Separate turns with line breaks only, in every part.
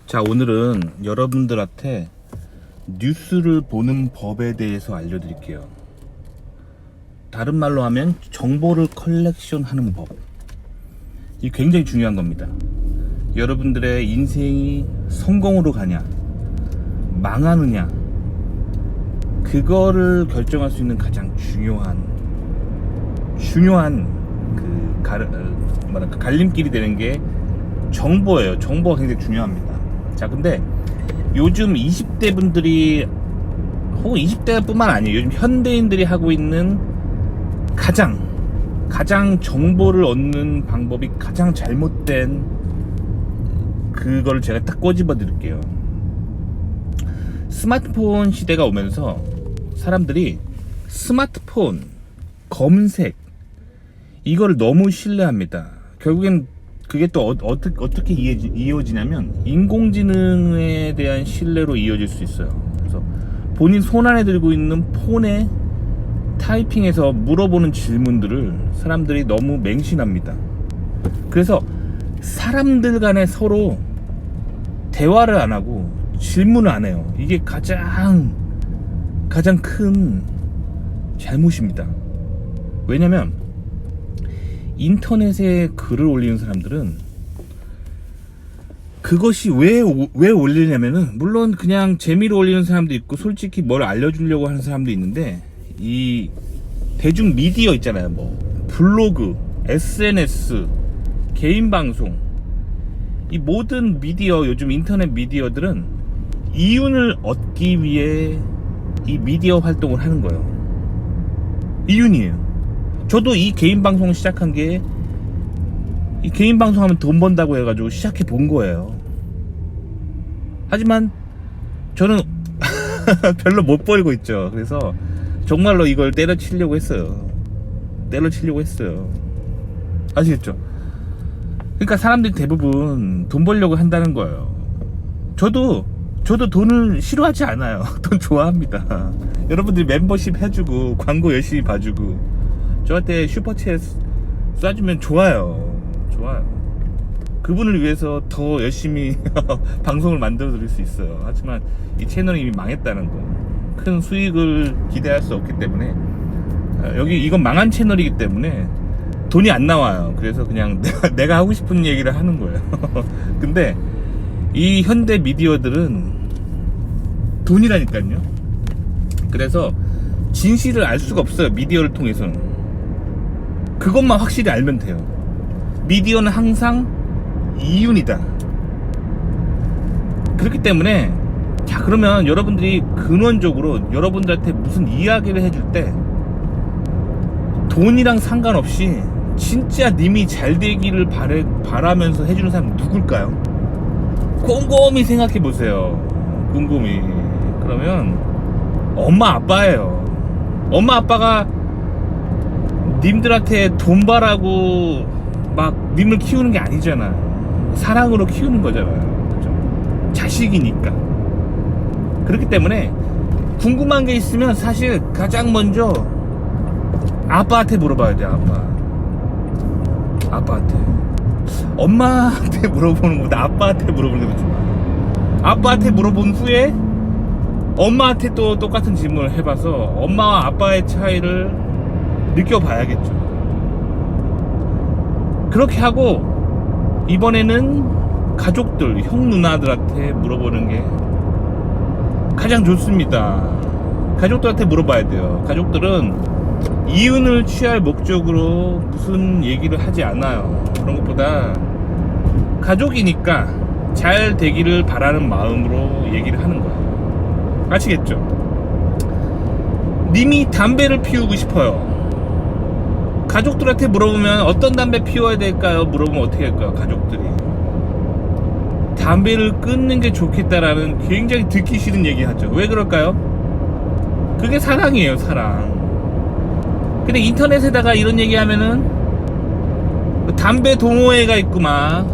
자, 오늘은 여러분들한테 뉴스를 보는 법에 대해서 알려드릴게요. 다른 말로 하면 정보를 컬렉션 하는 법. 이 굉장히 중요한 겁니다. 여러분들의 인생이 성공으로 가냐 망하느냐, 그거를 결정할 수 있는 가장 중요한 갈림길이 되는 게 정보예요. 정보가 굉장히 중요합니다. 자, 근데 요즘 20대 분들이, 혹은 20대 뿐만 아니에요, 요즘 현대인들이 하고 있는 가장 정보를 얻는 방법이 가장 잘못된, 그걸 제가 딱 꼬집어 드릴게요. 스마트폰 시대가 오면서 사람들이 스마트폰 검색, 이걸 너무 신뢰합니다. 결국엔 그게 또 어떻게 이어지냐면 인공지능에 대한 신뢰로 이어질 수 있어요. 그래서 본인 손안에 들고 있는 폰에 타이핑해서 물어보는 질문들을 사람들이 너무 맹신합니다. 그래서 사람들 간에 서로 대화를 안 하고 질문을 안 해요. 이게 가장 큰 잘못입니다. 왜냐면 인터넷에 글을 올리는 사람들은 그것이 왜 올리냐면은, 물론 그냥 재미로 올리는 사람도 있고 솔직히 뭘 알려주려고 하는 사람도 있는데, 이 대중 미디어 있잖아요. 뭐 블로그, SNS, 개인 방송, 이 모든 미디어, 요즘 인터넷 미디어들은 이윤을 얻기 위해 이 미디어 활동을 하는 거예요. 이윤이에요. 저도 이 개인 방송 시작한 게, 이 개인 방송하면 돈 번다고 해가지고 시작해 본 거예요. 하지만 저는 별로 못 벌고 있죠. 그래서 정말로 이걸 때려치려고 했어요. 아시겠죠? 그러니까 사람들이 대부분 돈 벌려고 한다는 거예요. 저도 돈을 싫어하지 않아요. 돈 좋아합니다. 여러분들이 멤버십 해주고 광고 열심히 봐주고 저한테 슈퍼챗 쏴주면 좋아요. 그분을 위해서 더 열심히 방송을 만들어 드릴 수 있어요. 하지만 이 채널이 이미 망했다는 거, 큰 수익을 기대할 수 없기 때문에, 이건 망한 채널이기 때문에 돈이 안 나와요. 그래서 그냥 내가 하고 싶은 얘기를 하는 거예요. 근데 이 현대 미디어들은 돈이라니까요. 그래서 진실을 알 수가 없어요. 미디어를 통해서는 그것만 확실히 알면 돼요. 미디어는 항상 이윤이다. 그렇기 때문에, 자, 그러면 여러분들이 근원적으로 여러분들한테 무슨 이야기를 해줄 때 돈이랑 상관없이 진짜 님이 잘 되기를 바라면서 해주는 사람은 누굴까요? 곰곰이 생각해 보세요. 곰곰이. 그러면 엄마 아빠예요. 엄마 아빠가 님들한테 돈 바라고 막 님을 키우는 게 아니잖아요. 사랑으로 키우는 거잖아요. 그렇죠? 자식이니까. 그렇기 때문에 궁금한 게 있으면 사실 가장 먼저 아빠한테 물어봐야 돼요. 아빠한테. 엄마한테 물어보는 것보다 아빠한테 물어보는 게 더 좋아요. 아빠한테 물어본 후에 엄마한테 또 똑같은 질문을 해봐서 엄마와 아빠의 차이를 느껴봐야겠죠. 그렇게 하고 이번에는 가족들, 형 누나들한테 물어보는 게 가장 좋습니다. 가족들한테 물어봐야 돼요. 가족들은 이윤을 취할 목적으로 무슨 얘기를 하지 않아요. 그런 것보다 가족이니까 잘 되기를 바라는 마음으로 얘기를 하는 거예요. 아시겠죠? 님이 담배를 피우고 싶어요. 가족들한테 물어보면 어떤 담배 피워야 될까요? 물어보면 어떻게 할까요? 가족들이 담배를 끊는 게 좋겠다라는 굉장히 듣기 싫은 얘기 하죠. 왜 그럴까요? 그게 사랑이에요. 사랑. 근데 인터넷에다가 이런 얘기 하면은 담배 동호회가 있고 막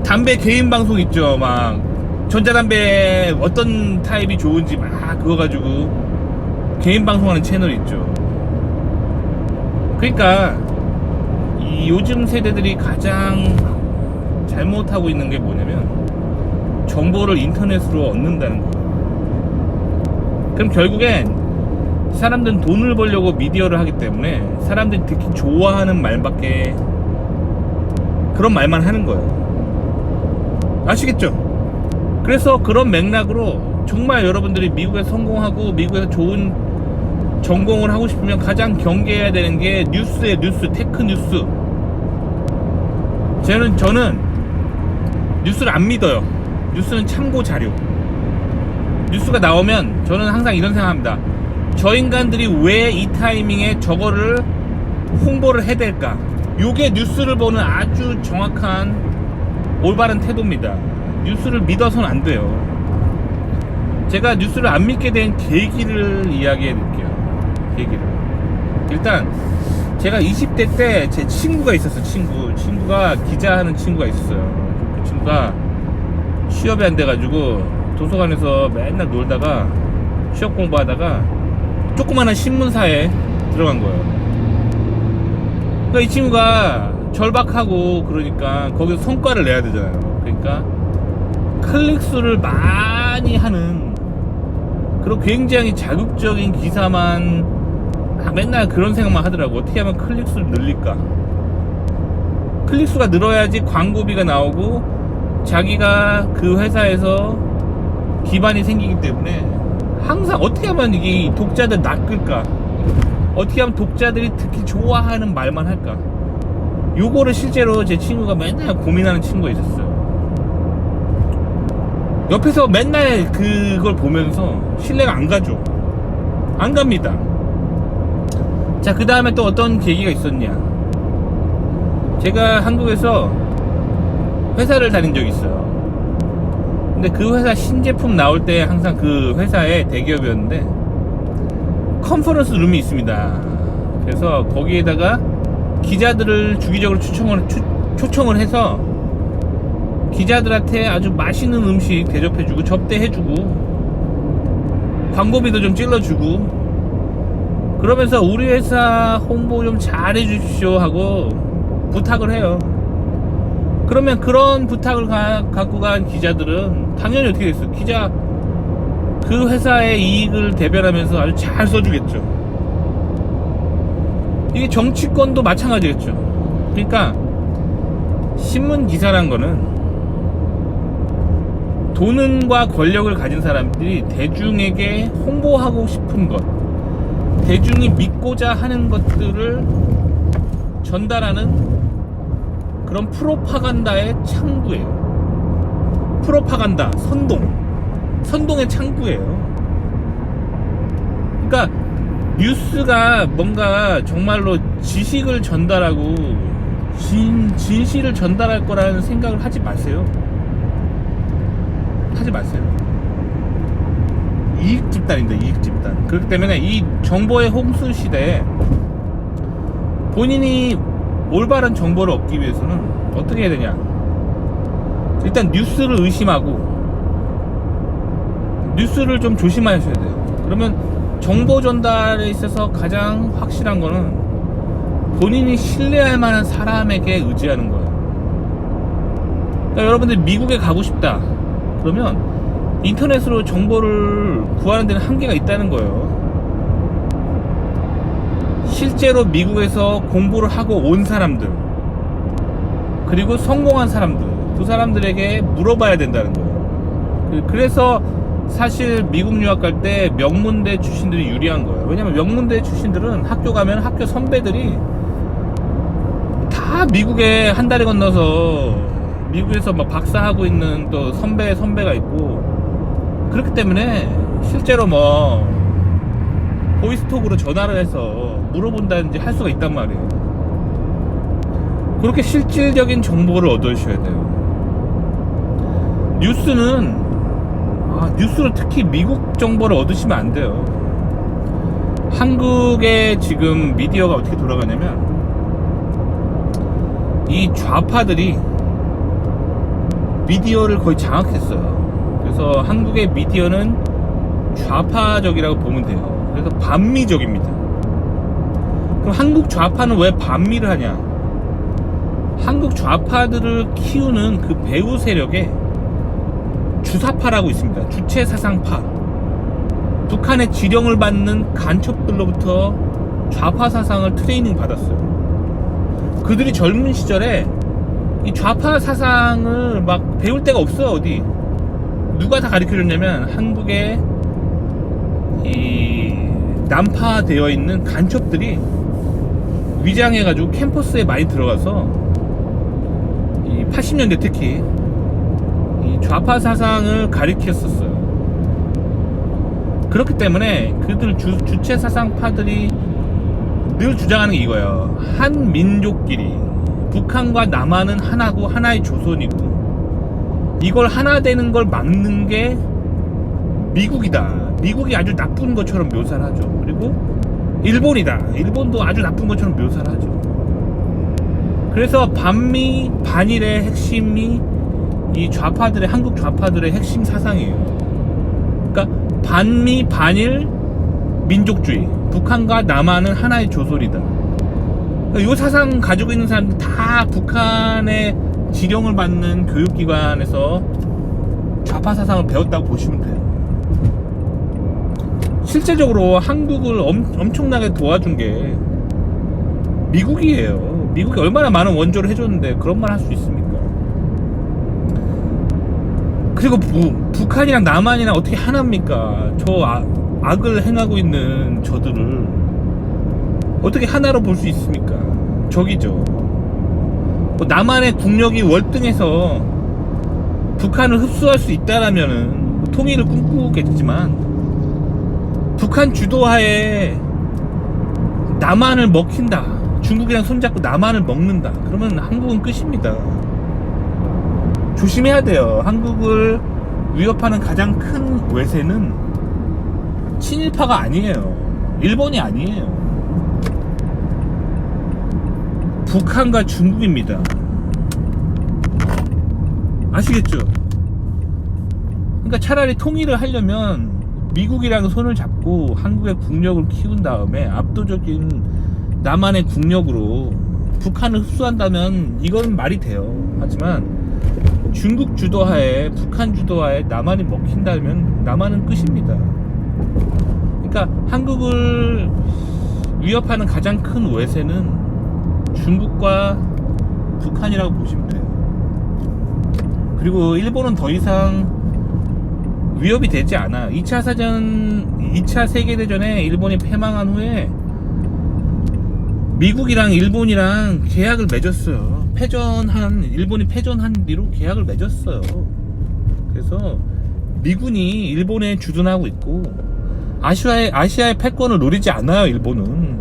담배 개인 방송 있죠. 막 전자담배 어떤 타입이 좋은지 막 그거 가지고 개인 방송하는 채널 있죠. 그러니까 이 요즘 세대들이 가장 잘못하고 있는 게 뭐냐면, 정보를 인터넷으로 얻는다는 거예요. 그럼 결국엔 사람들은 돈을 벌려고 미디어를 하기 때문에 사람들이 특히 좋아하는 말밖에 그런 말만 하는 거예요. 아시겠죠? 그래서 그런 맥락으로 정말 여러분들이 미국에서 성공하고 미국에서 좋은 전공을 하고 싶으면 가장 경계해야 되는 게 뉴스예요. 뉴스, 테크 뉴스. 저는 뉴스를 안 믿어요. 뉴스는 참고 자료. 뉴스가 나오면 저는 항상 이런 생각합니다. 저 인간들이 왜 이 타이밍에 저거를 홍보를 해야 될까? 요게 뉴스를 보는 아주 정확한 올바른 태도입니다. 뉴스를 믿어서는 안 돼요. 제가 뉴스를 안 믿게 된 계기를 이야기해 드릴게요. 계기를. 일단 제가 20대 때 제 친구가 있었어요. 친구가 기자하는 친구가 있었어요. 그 친구가 취업이 안 돼가지고 도서관에서 맨날 놀다가 취업 공부하다가 조그마한 신문사에 들어간 거예요. 그러니까 이 친구가 절박하고 그러니까 거기서 성과를 내야 되잖아요. 그러니까 클릭수를 많이 하는 그리고 굉장히 자극적인 기사만 맨날 그런 생각만 하더라고. 어떻게 하면 클릭수를 늘릴까? 클릭수가 늘어야지 광고비가 나오고 자기가 그 회사에서 기반이 생기기 때문에 항상 어떻게 하면 이게 독자들 낚을까? 어떻게 하면 독자들이 특히 좋아하는 말만 할까? 요거를 실제로 제 친구가 맨날 고민하는 친구가 있었어요. 옆에서 맨날 그걸 보면서 신뢰가 안 가죠. 안 갑니다. 자, 그 다음에 또 어떤 계기가 있었냐? 제가 한국에서 회사를 다닌 적이 있어요. 근데 그 회사 신제품 나올 때 항상 그 회사의 대기업이었는데 컨퍼런스 룸이 있습니다. 그래서 거기에다가 기자들을 주기적으로 초청을 해서 기자들한테 아주 맛있는 음식 대접해주고 접대해주고 광고비도 좀 찔러주고 그러면서 우리 회사 홍보 좀 잘해주십시오 하고 부탁을 해요. 그러면 그런 부탁을 갖고 간 기자들은 당연히 어떻게 됐어요? 기자 그 회사의 이익을 대변하면서 아주 잘 써주겠죠. 이게 정치권도 마찬가지겠죠. 그러니까 신문 기사란 거는 돈과 권력을 가진 사람들이 대중에게 홍보하고 싶은 것, 대중이 믿고자 하는 것들을 전달하는 그런 프로파간다의 창구예요. 프로파간다, 선동의 창구예요. 그러니까 뉴스가 뭔가 정말로 지식을 전달하고 진실을 전달할 거라는 생각을 하지 마세요. 하지 마세요. 이익 집단입니다. 이익 집단. 그렇기 때문에 이 정보의 홍수 시대에 본인이 올바른 정보를 얻기 위해서는 어떻게 해야 되냐? 일단 뉴스를 의심하고 뉴스를 좀 조심하셔야 돼요. 그러면 정보 전달에 있어서 가장 확실한 거는 본인이 신뢰할 만한 사람에게 의지하는 거예요. 그러니까 여러분들 미국에 가고 싶다 그러면 인터넷으로 정보를 구하는 데는 한계가 있다는 거예요. 실제로 미국에서 공부를 하고 온 사람들 그리고 성공한 사람들 그 사람들에게 물어봐야 된다는 거예요. 그래서 사실 미국 유학 갈 때 명문대 출신들이 유리한 거예요. 왜냐면 명문대 출신들은 학교 가면 학교 선배들이 다 미국에 한 다리 건너서 미국에서 막 박사하고 있는 또 선배가 있고 그렇기 때문에 실제로 뭐 보이스톡으로 전화를 해서 물어본다든지 할 수가 있단 말이에요. 그렇게 실질적인 정보를 얻으셔야 돼요. 뉴스를 특히 미국 정보를 얻으시면 안 돼요. 한국의 지금 미디어가 어떻게 돌아가냐면 이 좌파들이 미디어를 거의 장악했어요. 그래서 한국의 미디어는 좌파적이라고 보면 돼요. 그래서 반미적입니다. 그럼 한국 좌파는 왜 반미를 하냐? 한국 좌파들을 키우는 그 배우 세력에 주사파라고 있습니다. 주체사상파. 북한의 지령을 받는 간첩들로부터 좌파 사상을 트레이닝 받았어요. 그들이 젊은 시절에 이 좌파 사상을 막 배울 데가 없어요. 어디 누가 다 가르쳐줬냐면 한국의 이 난파되어 있는 간첩들이 위장해가지고 캠퍼스에 많이 들어가서 이 80년대 특히 이 좌파 사상을 가르쳤었어요. 그렇기 때문에 그들 주체 사상파들이 늘 주장하는 게 이거예요. 한 민족끼리 북한과 남한은 하나고 하나의 조선이고 이걸 하나 되는 걸 막는 게 미국이다. 미국이 아주 나쁜 것처럼 묘사를 하죠. 그리고 일본이다. 일본도 아주 나쁜 것처럼 묘사를 하죠. 그래서 반미 반일의 핵심이 이 좌파들의 한국 좌파들의 핵심 사상이에요. 그러니까 반미 반일 민족주의. 북한과 남한은 하나의 조선이다. 이 사상 가지고 있는 사람들 다 북한의 지령을 받는 교육기관에서 좌파 사상을 배웠다고 보시면 돼요. 실제적으로 한국을 엄청나게 도와준 게 미국이에요. 미국이 얼마나 많은 원조를 해줬는데 그런 말 할 수 있습니까? 그리고 북한이랑 남한이랑 어떻게 하나입니까? 저 악을 행하고 있는 저들을 어떻게 하나로 볼 수 있습니까? 적이죠. 남한의 국력이 월등해서 북한을 흡수할 수 있다라면은 통일을 꿈꾸겠지만 북한 주도하에 남한을 먹힌다. 중국이랑 손잡고 남한을 먹는다. 그러면 한국은 끝입니다. 조심해야 돼요. 한국을 위협하는 가장 큰 외세는 친일파가 아니에요. 일본이 아니에요. 북한과 중국입니다. 아시겠죠? 그러니까 차라리 통일을 하려면 미국이랑 손을 잡고 한국의 국력을 키운 다음에 압도적인 남한의 국력으로 북한을 흡수한다면 이건 말이 돼요. 하지만 중국 주도하에 북한 주도하에 남한이 먹힌다면 남한은 끝입니다. 그러니까 한국을 위협하는 가장 큰 외세는 중국과 북한이라고 보시면 돼요. 그리고 일본은 더 이상 위협이 되지 않아. 2차 세계대전에 일본이 패망한 후에 미국이랑 일본이랑 계약을 맺었어요. 일본이 패전한 뒤로 계약을 맺었어요. 그래서 미군이 일본에 주둔하고 있고 아시아의 패권을 노리지 않아요. 일본은.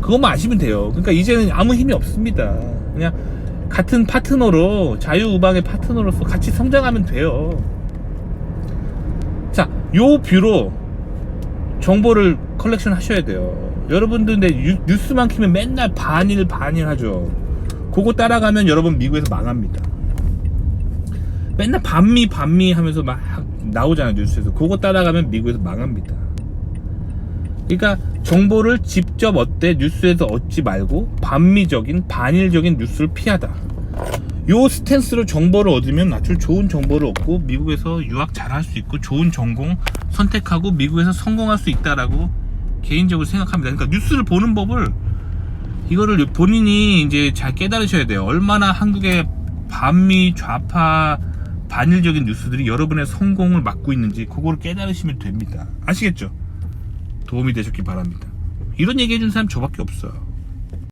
그것만 아시면 돼요. 그러니까 이제는 아무 힘이 없습니다. 그냥 같은 파트너로 자유우방의 파트너로서 같이 성장하면 돼요. 자, 요 뷰로 정보를 컬렉션 하셔야 돼요. 여러분들 근데 뉴스만 키면 맨날 반일 하죠. 그거 따라가면 여러분 미국에서 망합니다. 맨날 반미 하면서 막 나오잖아요. 뉴스에서. 그거 따라가면 미국에서 망합니다. 그러니까 정보를 직접 뉴스에서 얻지 말고 반일적인 뉴스를 피하다. 요 스탠스로 정보를 얻으면 아주 좋은 정보를 얻고 미국에서 유학 잘할 수 있고 좋은 전공 선택하고 미국에서 성공할 수 있다라고 개인적으로 생각합니다. 그러니까 뉴스를 보는 법을 이거를 본인이 이제 잘 깨달으셔야 돼요. 얼마나 한국의 반미 좌파 반일적인 뉴스들이 여러분의 성공을 막고 있는지 그거를 깨달으시면 됩니다. 아시겠죠? 도움이 되셨기 바랍니다. 이런 얘기 해준 사람 저밖에 없어요.